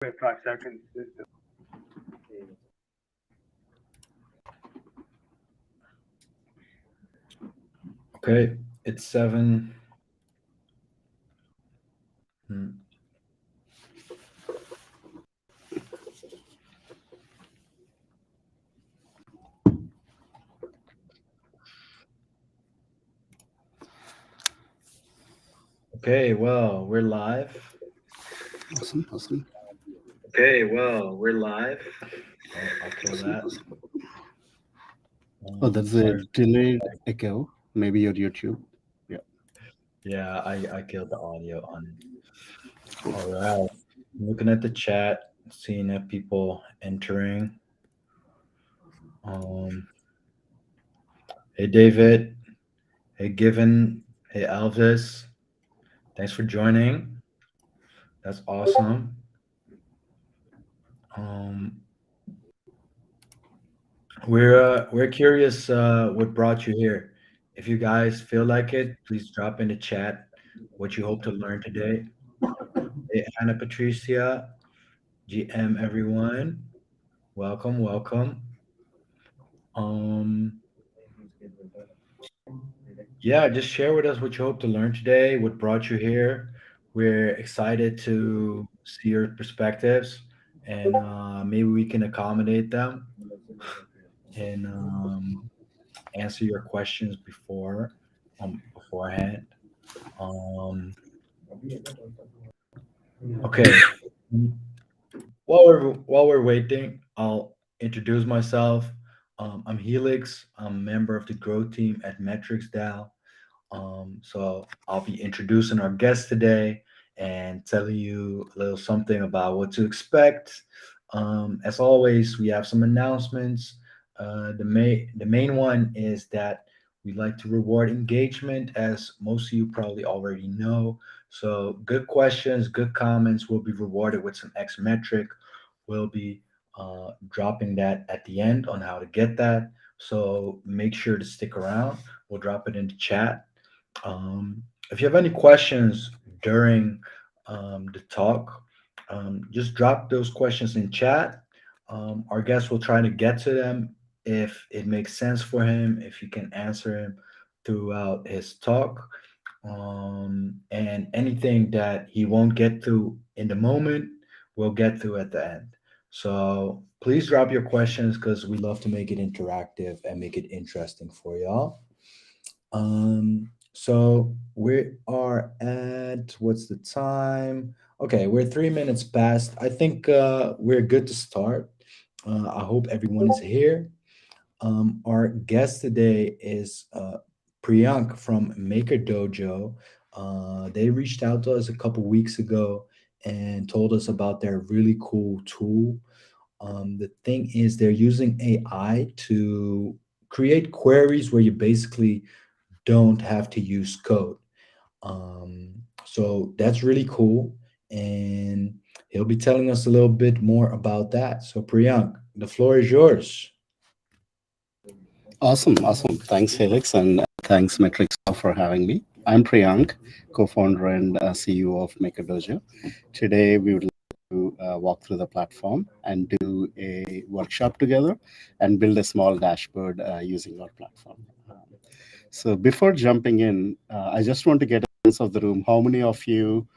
Wait 5 seconds. Okay, it's 7. Okay, well, we're live. Awesome. Okay, well, we're live. I'll kill that. Oh, that's a Sorry. delayed echo. Maybe your YouTube. Yeah. Yeah, I killed the audio on. All right. Looking at the chat, seeing if people entering. Um, hey David. Hey Given. Hey Elvis. Thanks for joining. That's awesome. Um, we're curious what brought you here. If you guys feel like it, please drop in the chat what you hope to learn today. Hey Anna Patricia, GM everyone. Welcome, welcome. Um yeah, just share with us what you hope to learn today, what brought you here. We're excited to see your perspectives and maybe we can accommodate them and answer your questions beforehand. Um, okay. While we're waiting, I'll introduce myself. I'm Helix. I'm a member of the growth team at MetricsDAO. So I'll be introducing our guest today and telling you a little something about what to expect. As always, we have some announcements. The main one is that we like to reward engagement, as most of you probably already know. So good questions, good comments will be rewarded with some X metric. We'll be dropping that at the end on how to get that. So make sure to stick around. We'll drop it in the chat. If you have any questions during the talk, just drop those questions in chat. Our guest will try to get to them if it makes sense for him, if you can answer him throughout his talk. And anything that he won't get to in the moment, we'll get to at the end. So please drop your questions because we love to make it interactive and make it interesting for y'all. So we are at what's the time? Okay, we're 3 minutes past. I think we're good to start. I hope everyone is here. Our guest today is Priyank from MakerDojo. They reached out to us a couple weeks ago and told us about their really cool tool. The thing is, they're using AI to create queries where you basically don't have to use code. So that's really cool. And he'll be telling us a little bit more about that. So, Priyank, the floor is yours. Awesome. Thanks, Helix, and thanks, Metrics, for having me. I'm Priyank, co-founder and CEO of MakerDojo. Today, we would like to walk through the platform and do a workshop together and build a small dashboard using our platform. So before jumping in, I just want to get a sense of the room. How many of you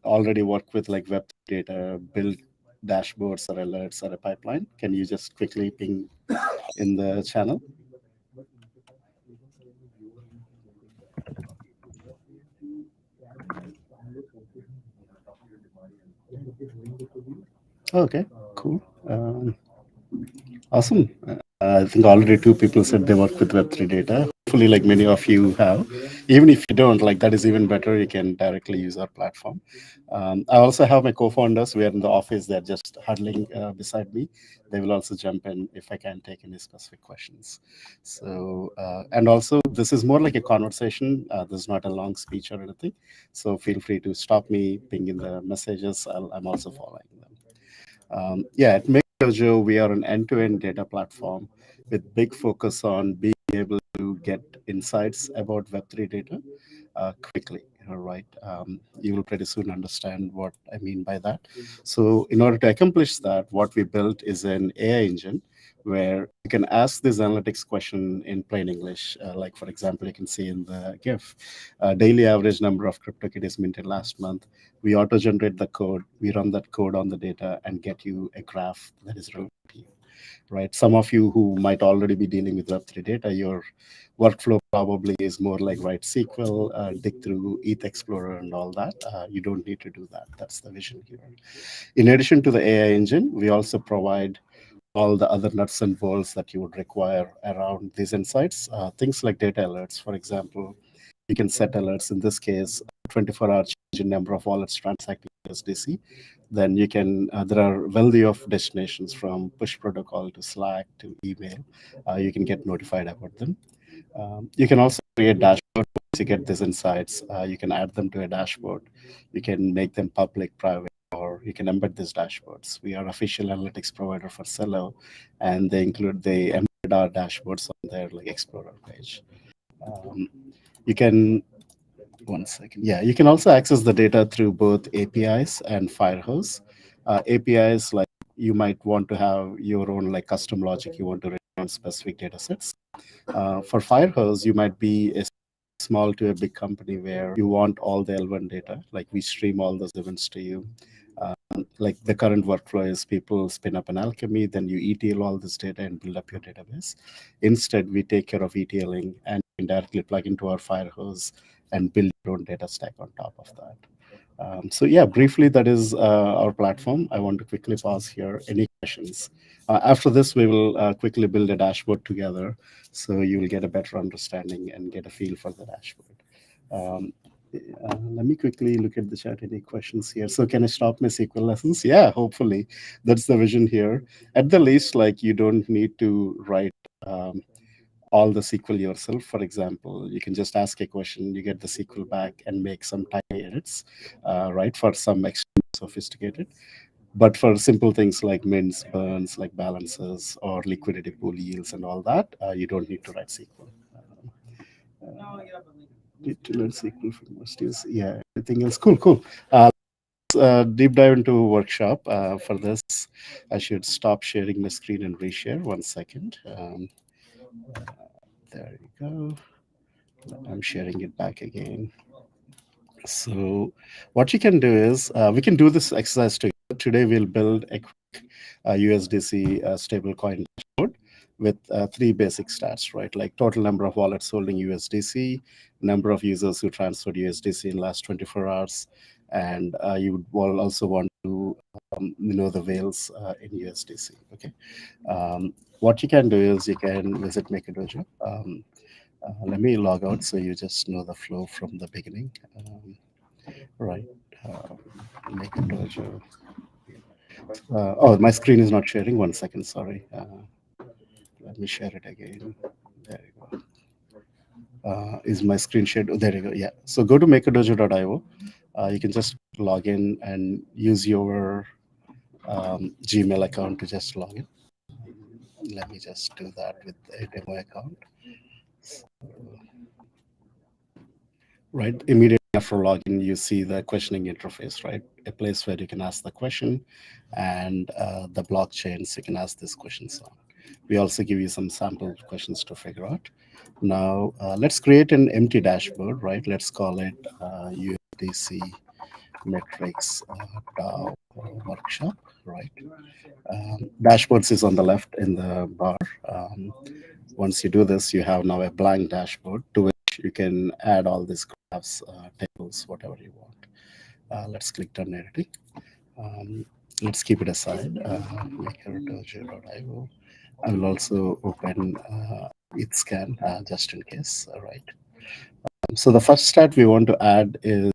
already work with like web data, build dashboards or alerts or a pipeline? Can you just quickly ping in the channel? Okay, cool. Awesome. I think already two people said they work with Web3 data. Hopefully, like many of you have. Even if you don't, like that is even better. You can directly use our platform. I also have my co-founders. We are in the office. They're just huddling beside me. They will also jump in if I can take any specific questions. So, and also this is more like a conversation. This is not a long speech or anything. So feel free to stop me, ping in the messages. I'm also following them. Yeah, at MakerDojo, we are an end-to-end data platform with big focus on being able to get insights about Web3 data quickly. right? You will pretty soon understand what I mean by that. So, in order to accomplish that, what we built is an AI engine where you can ask this analytics question in plain English. Like, for example, you can see in the GIF, daily average number of CryptoKitties minted last month. We auto generate the code, we run that code on the data, and get you a graph that is relevant to you, right? Some of you who might already be dealing with Web3 data, your workflow probably is more like write SQL, dig through ETH Explorer and all that. You don't need to do that. That's the vision here. In addition to the AI engine, we also provide all the other nuts and bolts that you would require around these insights. Things like data alerts, for example, you can set alerts. In this case, 24-hour change in number of wallets transacting USDC. Then you can, there are wealthy of destinations from push protocol to Slack to email. You can get notified about them. You can also create dashboard once you get these insights. You can add them to a dashboard. You can make them public, private, or you can embed these dashboards. We are official analytics provider for Cello, and they embed our dashboards on their like Explorer page. Um, you can one second. Yeah, you can also access the data through both APIs and Firehose. APIs, like you might want to have your own like custom logic you want to run on specific data sets. For Firehose, you might be a small to a big company where you want all the L1 data, like we stream all those events to you. Like the current workflow is people spin up an Alchemy, then you ETL all this data and build up your database. Instead, we take care of ETLing and directly plug into our Firehose and build your own data stack on top of that. So yeah, briefly, that is our platform. I want to quickly pause here. Any questions? After this, we will quickly build a dashboard together, so you will get a better understanding and get a feel for the dashboard. Um, Let me quickly look at the chat. Any questions here? So can I stop my SQL lessons? Yeah, hopefully. That's the vision here. At the least, like you don't need to write all the SQL yourself. For example, you can just ask a question, you get the SQL back and make some tiny edits, right, for some extremely sophisticated. But for simple things like mints, burns, like balances or liquidity pool yields and all that, you don't need to write SQL. Need to learn SQL for most use. Yeah, everything else. Cool, cool. Deep dive into workshop. For this, I should stop sharing my screen and reshare. One second. There you go. I'm sharing it back again. So what you can do is we can do this exercise together. Today we'll build a quick USDC stablecoin dashboard with three basic stats, right? Like total number of wallets holding USDC, number of users who transferred USDC in last 24 hours, and you would also want to know the whales in USDC. Okay. What you can do is you can visit MakerDojo. Let me log out so you just know the flow from the beginning. Right. Uh, MakerDojo. Oh, my screen is not sharing. One second, sorry. Let me share it again. There you go. Is my screen shared? Oh, there you go. Yeah. So go to makerdojo.io. You can just log in and use your Gmail account to just log in. Let me just do that with a demo account. So, right, immediately after login, you see the questioning interface, right? A place where you can ask the question and the blockchains you can ask these questions on. We also give you some sample questions to figure out. Now, let's create an empty dashboard, right? Let's call it USDC metrics DAO workshop, right? Dashboards is on the left in the bar. Once you do this, you have now a blank dashboard to which you can add all these graphs, tables, whatever you want. Let's click done editing. Let's keep it aside. MakerDojo.io. I will also open EthScan just in case. All right. So the first stat we want to add is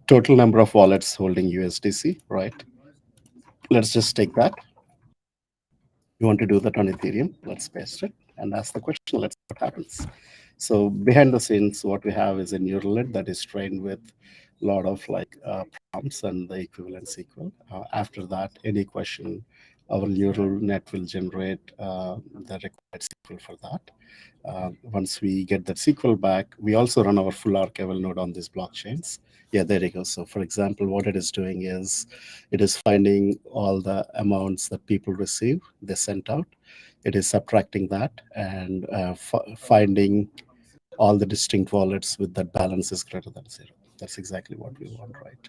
total number of wallets holding USDC, right? Let's just take that. You want to do that on Ethereum. Let's paste it and ask the question. Let's see what happens. So behind the scenes, what we have is a neural net that is trained with a lot of like prompts and the equivalent SQL. After that, any question our neural net will generate the required SQL for that. Once we get that SQL back, we also run our full archival node on these blockchains. Yeah, there you go. So for example, what it is doing is it is finding all the amounts that people receive, they sent out. It is subtracting that and finding all the distinct wallets with that balance is greater than zero. That's exactly what we want, right?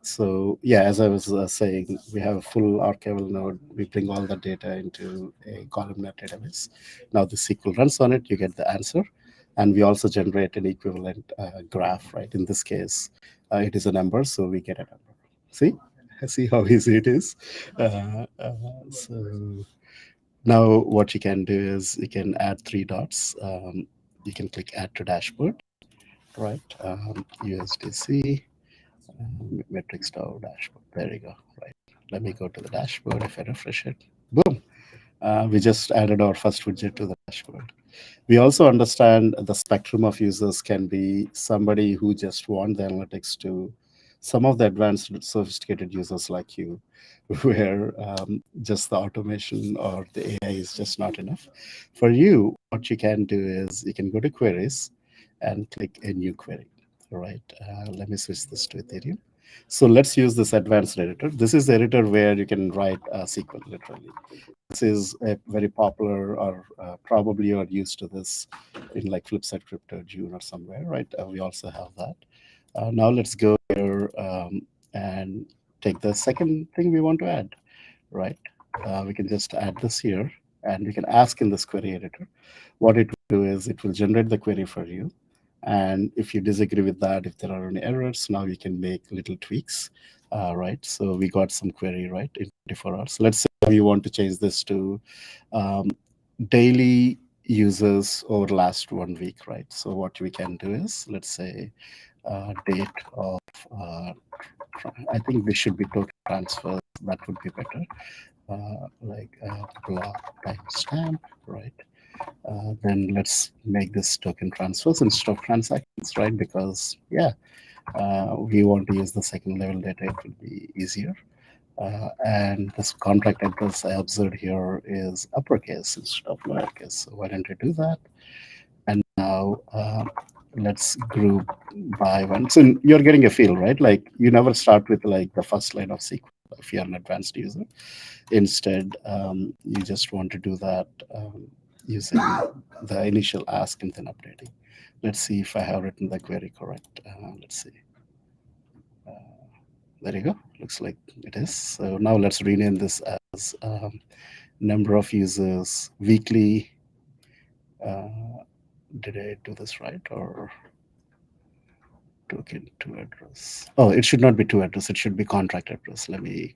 So yeah, as I was saying, we have a full archival node. We bring all the data into a columnar database. Now the SQL runs on it, you get the answer. And we also generate an equivalent graph, right? In this case, it is a number, so we get a number. See? See how easy it is. So now what you can do is you can add three dots. You can click add to dashboard, right? USDC, metrics to dashboard. There you go, right? Let me go to the dashboard. If I refresh it, boom, we just added our first widget to the dashboard. We also understand the spectrum of users can be somebody who just want the analytics to some of the advanced sophisticated users like you, where just the automation or the AI is just not enough. For you, what you can do is you can go to queries and click a new query. All right, let me switch this to Ethereum. So let's use this advanced editor. This is the editor where you can write SQL literally. This is a very popular, or probably you're used to this in like Flipside Crypto, June or somewhere, right? We also have that. Now let's go here and take the second thing we want to add, right? We can just add this here and we can ask in this query editor. What it will do is it will generate the query for you. And if you disagree with that, if there are any errors, now you can make little tweaks, right? So we got some query, right, in 24 hours. Let's say we want to change this to um, daily users over last 1 week, right? So what we can do is, let's say, date of, I think this should be token transfer. That would be better. Like block timestamp, right? Then let's make this token transfers instead of transactions, right? Because yeah, we want to use the second level data, it will be easier. And this contract address I observed here is uppercase instead of lowercase. So why don't I do that? And now let's group by one. So you're getting a feel, right? Like you never start with like the first line of SQL if you're an advanced user. Instead, you just want to do that using the initial ask and then updating. Let's see if I have written the query correct. Let's see. There you go. Looks like it is. So now let's rename this as number of users weekly. Did I do this right or token to address? Oh, it should not be to address. It should be contract address. Let me.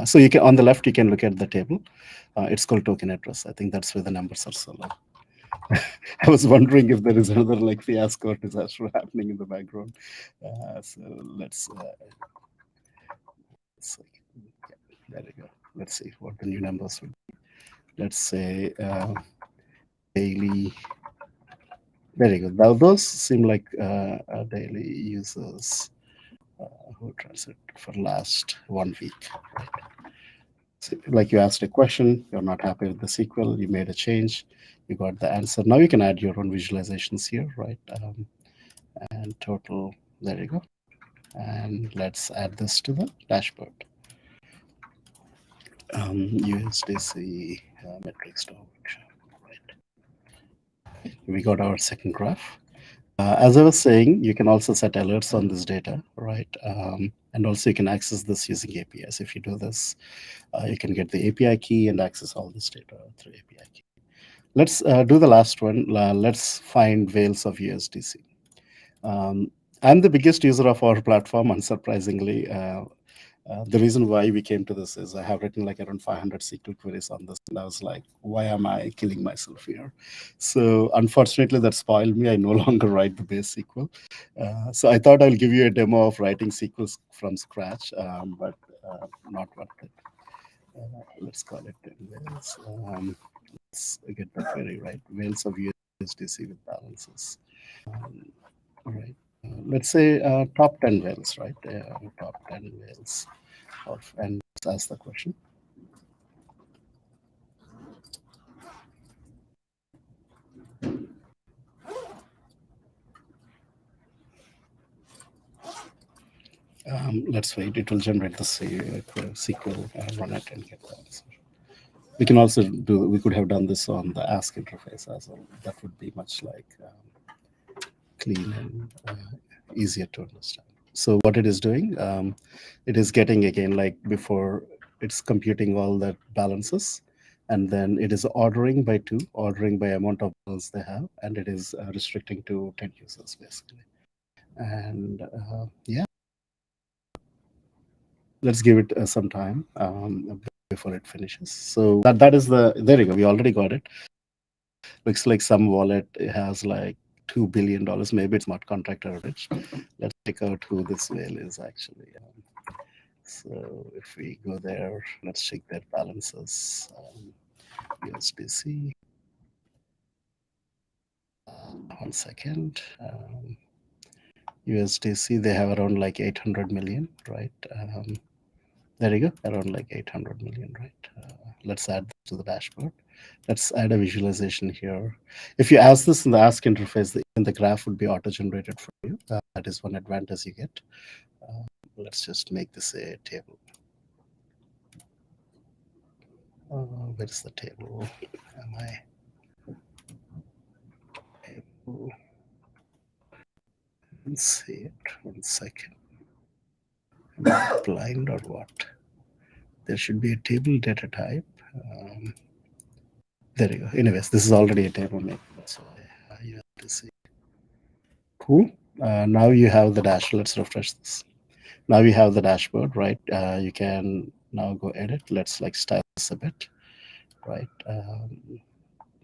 So you can on the left you can look at the table. It's called token address. I think that's where the numbers are so low. I was wondering if there is another like fiasco or disaster happening in the background. So yeah, there we go. Let's see what the new numbers will be. Let's say daily. There you go. Now those seem like daily users who transit for last 1 week, right? So, like you asked a question, you're not happy with the SQL, you made a change, you got the answer. Now you can add your own visualizations here, right? And total, there you go. And let's add this to the dashboard. USDC metrics to right. We got our second graph. As I was saying, you can also set alerts on this data, right? And also you can access this using APIs. If you do this, you can get the API key and access all this data through API key. Let's do the last one. Let's find whales of USDC. I'm the biggest user of our platform, unsurprisingly. The reason why we came to this is I have written like around 500 SQL queries on this, and I was like, why am I killing myself here? So unfortunately, that spoiled me. I no longer write the base SQL. So I thought I'll give you a demo of writing SQL from scratch, but not worth it. Let's call it 10 whales. Let's get the query right. Whales of USDC with balances. All right. Let's say top 10 whales, right? Top 10 whales of, and let's ask the question. Let's wait. It will generate the SQL, run it, and get the answer. We can also do. We could have done this on the Ask interface as well. That would be much like clean and easier to understand. So what it is doing, it is getting again like before. It's computing all the balances, and then it is ordering by two, ordering by amount of balance they have, and it is restricting to 10 users basically. And yeah, let's give it some time before it finishes. So that is the, there you go. We already got it. Looks like some wallet has like $2 billion. Maybe it's smart contract average. Let's check out who this whale is actually. So if we go there, let's check their balances. USDC. 1 second. USDC, they have around like 800 million, right? There you go, around like 800 million, right? Let's add this to the dashboard. Let's add a visualization here. If you ask this in the Ask interface, the graph would be auto-generated for you. That is one advantage you get. Let's just make this a table. Where is the table? Am I able? Let's see it. 1 second. Am I blind or what? There should be a table data type. There you go. Anyways, this is already a table made. So you have to see. Cool. Now you have the dashboard. Let's refresh this. Now you have the dashboard, right? You can now go edit. Let's like style this a bit, right?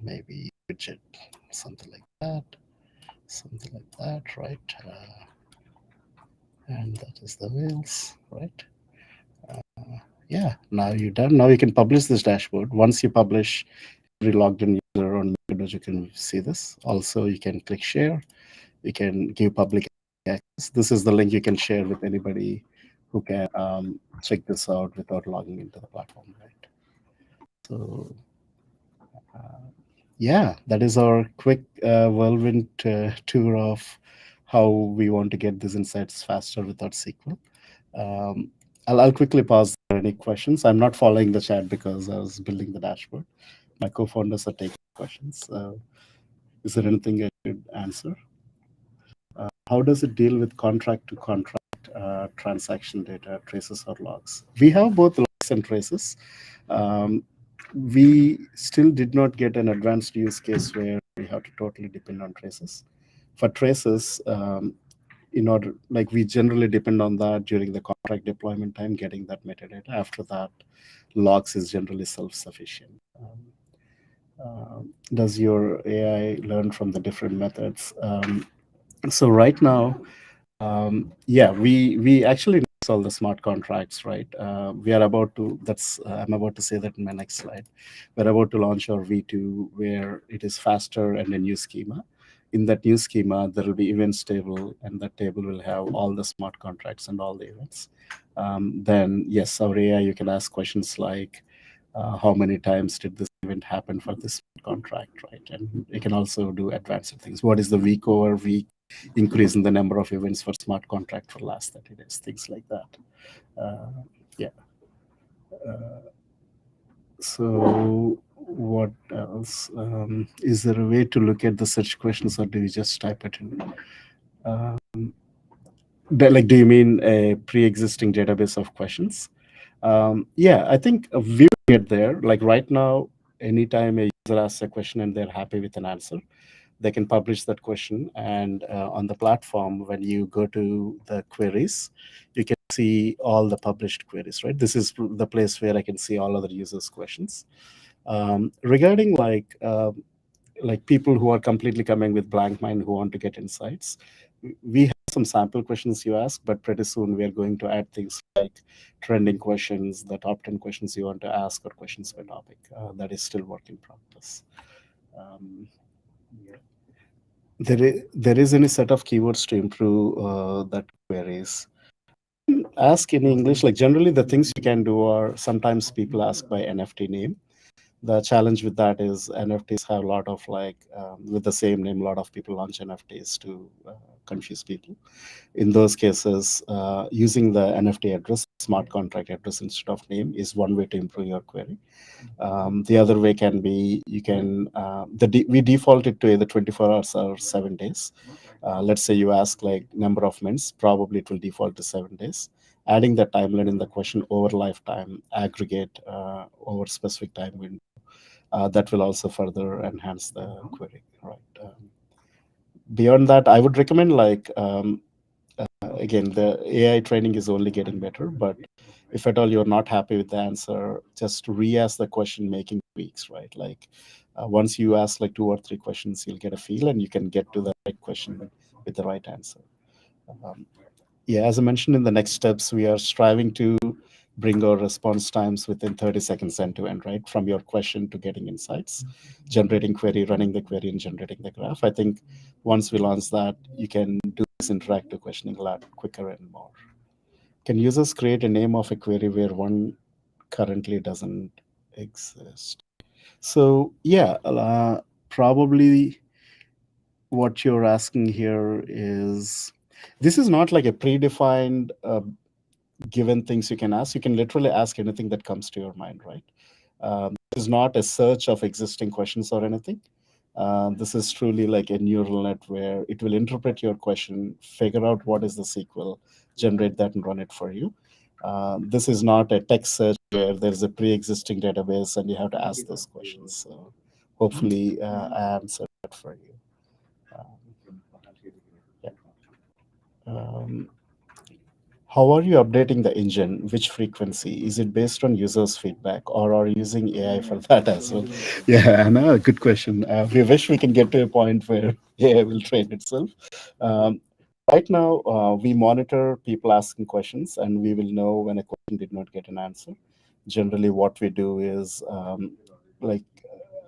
Maybe widget, something like that, right? And that is the wheels, right? Yeah, now you're done. Now you can publish this dashboard. Once you publish, every logged in user on MakerDojo can see this. Also, you can click share. You can give public access. This is the link you can share with anybody who can check this out without logging into the platform, right? So yeah, that is our quick whirlwind tour of how we want to get these insights faster without SQL. I'll quickly pause for any questions. I'm not following the chat because I was building the dashboard. My co-founders are taking questions. Is there anything I should answer? How does it deal with contract to contract transaction data, traces or logs? We have both logs and traces. We still did not get an advanced use case where we have to totally depend on traces. For traces, in order, like we generally depend on that during the contract deployment time, getting that metadata. After that, logs is generally self-sufficient. Does your AI learn from the different methods? So right now, yeah, we actually mix all the smart contracts, right? We are about to, I'm about to say that in my next slide. We're about to launch our V2 where it is faster and a new schema. In that new schema, there will be events table, and that table will have all the smart contracts and all the events. Then yes, our AI, you can ask questions like, how many times did this event happen for this contract, right? And you can also do advanced things. What is the week over week increase in the number of events for smart contract for last 30 days, things like that. Yeah. So what else? Is there a way to look at the search questions, or do you just type it in? Like, do you mean a pre-existing database of questions? Yeah, I think we will get there. Like right now, anytime a user asks a question and they're happy with an answer, they can publish that question. And on the platform, when you go to the queries, you can see all the published queries, right? This is the place where I can see all other users' questions. Regarding like people who are completely coming with blank mind who want to get insights, we have some sample questions you ask, but pretty soon we are going to add things like trending questions, the top 10 questions you want to ask, or questions by topic. That is still work in progress. Yeah. There is any set of keywords to improve that queries. Ask in English, like generally the things you can do are sometimes people ask by NFT name. The challenge with that is NFTs have a lot of like with the same name, a lot of people launch NFTs to confuse people. In those cases, using the NFT address, smart contract address instead of name is one way to improve your query. The other way can be you can we default it to either 24 hours or 7 days. Let's say you ask like number of minutes, probably it will default to 7 days. Adding the timeline in the question over lifetime, aggregate over specific time window, that will also further enhance the query. Right. Beyond that, I would recommend like again, the AI training is only getting better, but if at all you're not happy with the answer, just re-ask the question, making tweaks, right? Like once you ask like 2 or 3 questions, you'll get a feel and you can get to the right question with the right answer. Um, yeah, as I mentioned in the next steps, we are striving to bring our response times within 30 seconds end to end, right? From your question to getting insights, generating query, running the query, and generating the graph. I think once we launch that, you can do this interactive questioning a lot quicker and more. Can users create a name of a query where one currently doesn't exist? So, yeah, probably what you're asking here is this is not like a predefined given things you can ask. You can literally ask anything that comes to your mind, right? This is not a search of existing questions or anything. This is truly like a neural net where it will interpret your question, figure out what is the sequel, generate that, and run it for you. This is not a text search where there's a pre-existing database and you have to ask those questions. So hopefully, I answered that for you. Um, yeah. Um, How are you updating the engine? Which frequency? Is it based on users' feedback or are you using AI for that as well? Yeah, no, good question. We wish we can get to a point where AI will train itself. Um, right now, we monitor people asking questions and we will know when a question did not get an answer. Generally, what we do is like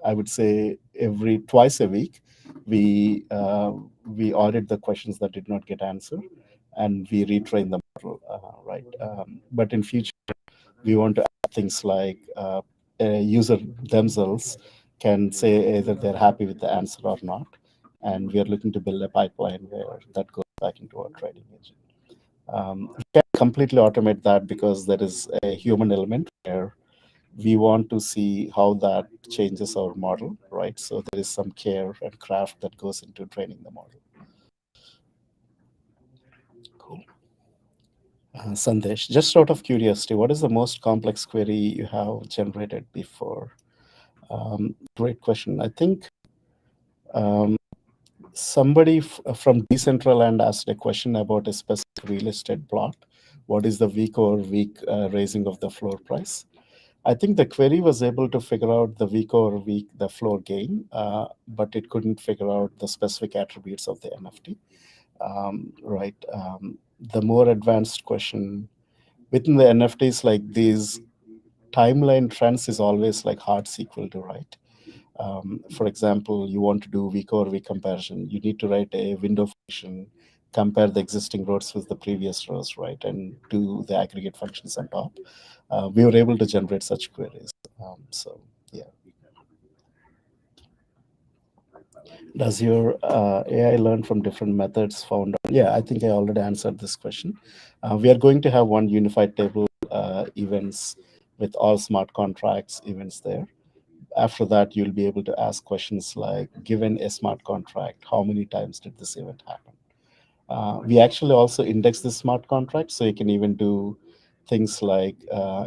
I would say every twice a week, we audit the questions that did not get answered and we retrain the model, right? But in future, we want to add things like a user themselves can say either they're happy with the answer or not, and we are looking to build a pipeline where that goes back into our trading engine. We can't completely automate that because there is a human element where we want to see how that changes our model, right? So there is some care and craft that goes into training the model. Cool. Sandesh, just out of curiosity, what is the most complex query you have generated before? Great question. I think um, somebody from Decentraland asked a question about a specific real estate plot. What is the week over week raising of the floor price? I think the query was able to figure out the week over week, the floor gain, but it couldn't figure out the specific attributes of the NFT. Right. The more advanced question within the NFTs, like these timeline trends is always like hard SQL to write. For example, you want to do week over week comparison. You need to write a window function, compare the existing rows with the previous rows, right, and do the aggregate functions on top. We were able to generate such queries. So, yeah. Does your AI learn from different methods found? Yeah, I think I already answered this question. We are going to have one unified table events with all smart contracts events there. After that, you'll be able to ask questions like, given a smart contract, how many times did this event happen? We actually also index the smart contract, so you can even do things like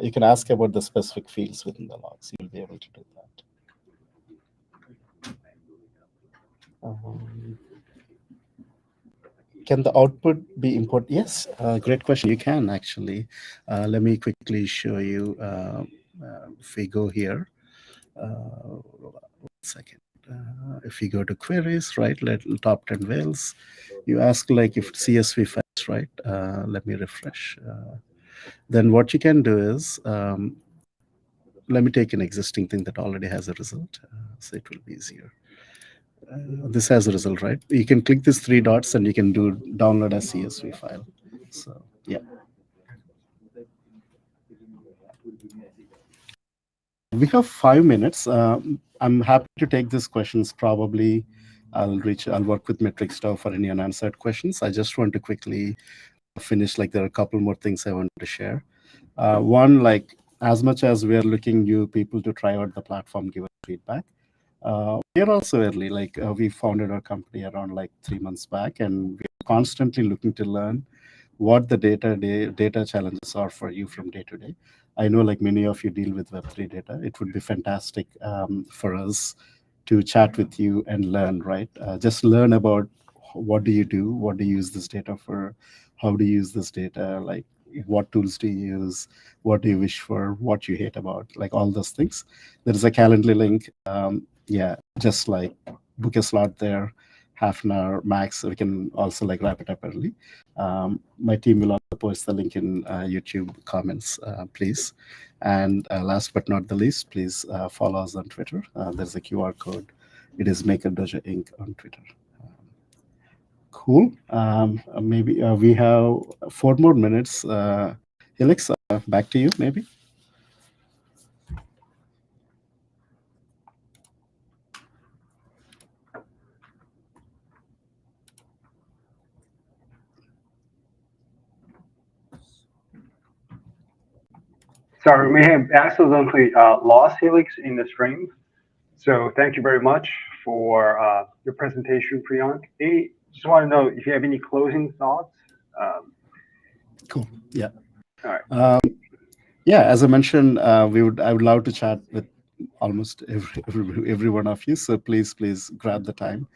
you can ask about the specific fields within the logs. You'll be able to do that. Um, can the output be import? Yes, great question. You can actually. Let me quickly show you. If we go here, 1 second. If you go to queries, right, top 10 whales, you ask like if CSV files, right? Let me refresh. Then what you can do is, let me take an existing thing that already has a result, so it will be easier. This has a result, right? You can click these 3 dots and you can do download as CSV file. So yeah. We have 5 minutes. I'm happy to take these questions. Probably, I'll work with Metrics Stove for any unanswered questions. I just want to quickly finish. Like there are a couple more things I want to share. One, like as much as we are looking you people to try out the platform, give us feedback. We are also early. Like we founded our company around like 3 months back, and we're constantly looking to learn what the data challenges are for you from day to day. I know like many of you deal with Web3 data. It would be fantastic for us to chat with you and learn, right? Just learn about what do you do, what do you use this data for, how do you use this data, like what tools do you use, what do you wish for, what you hate about, like all those things. There is a Calendly link. Yeah, just like book a slot there, half an hour max. We can also like wrap it up early. My team will also post the link in YouTube comments, please. And last but not the least, please follow us on Twitter. There's a QR code. It is MakerDojo Inc. on Twitter. Cool. Maybe we have 4 more minutes. Helix, back to you, maybe. Sorry, we have accidentally lost Helix in the stream. So thank you very much for your presentation, Priyank. Just want to know if you have any closing thoughts. Cool. Yeah. All right. Yeah, as I mentioned, I would love to chat with almost every one of you. So please grab the time.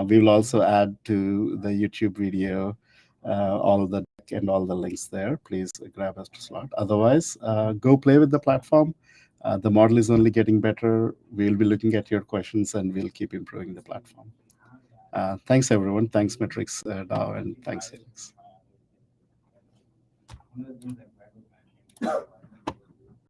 We will also add to the YouTube video all of the deck and all the links there. Please grab a slot. Otherwise, go play with the platform. The model is only getting better. We'll be looking at your questions and we'll keep improving the platform. Thanks, everyone. Thanks, Metrics DAO, and thanks, Helix.